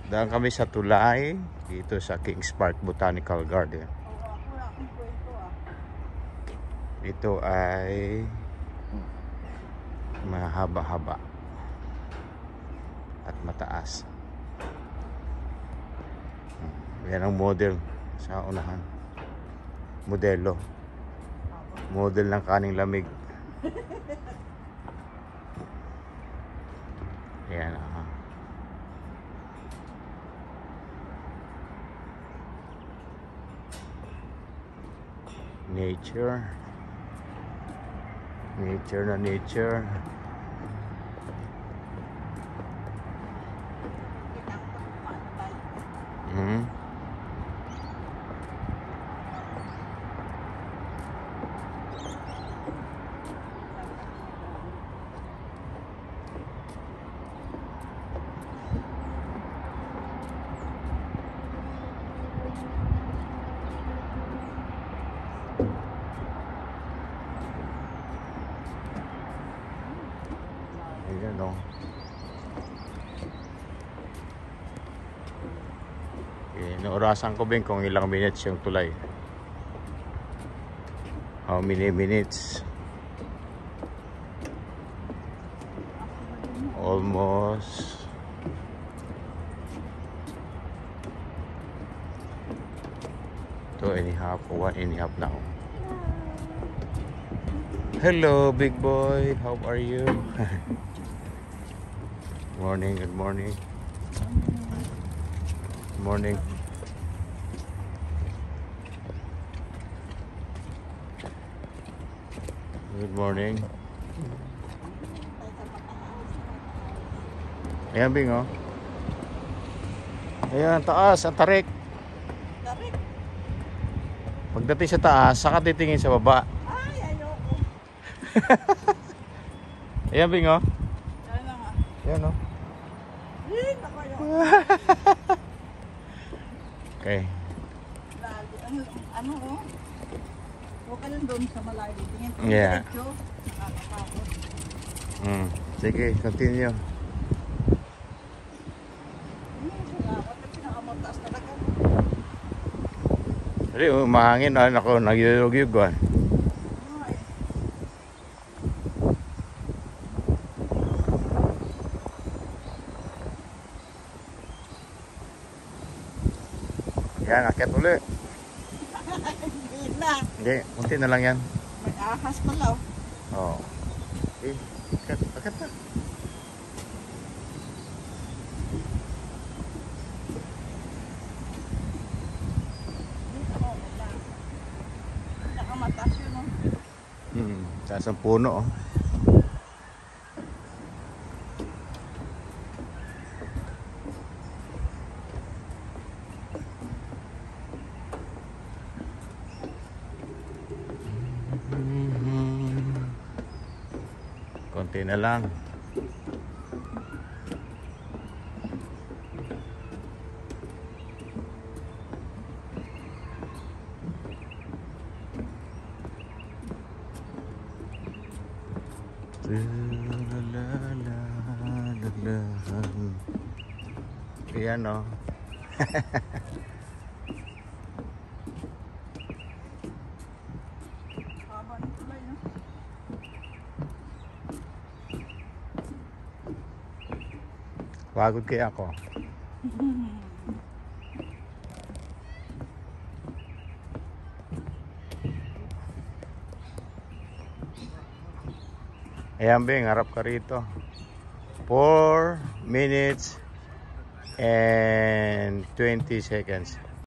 Daan kami sa tulay dito sa Kings Park Botanical Garden. Ito ay mahaba-haba at mataas. Yan ang model sa unahan. Modelo. Model ng kaning lamig. Yan. Nature. Nature na nature. Ayan o. Inaurasan ko ba kung ilang minutes yung tulay? How many minutes? Almost 2.5 or 1.5 now. Hello, big boy. How are you? Morning, good morning. Good morning. Good morning. Ayan, Bing, oh. Ayan, taas, ang tarik. Tarik? Pagdating sa taas, saka titingin sa baba. Ay, ayoko. Ayan, Bing, oh. Ayan na nga. Ayan, oh. Ako yun. Okay. Ano, oh? Huwag ka lang doon sa malayo. Tingin ko. Yeah. Nakakapagod. Sige, continue. Salamat. Pinakamataas talaga. Dali, mahangin. Ako, nagyuyog-yug. Yan, akit ulit. Hindi na. Hindi, unti na lang yan. May ahas pala, oh. Oo. Okay, akit na. Pinakamataas yun, oh. Taas ang puno, oh. Konti na lang. Ayan, oh. Haba ng tulay, no? Pagod kaya ako. Ayan, Bing, harap ka rito. 4 minutes and 20 seconds.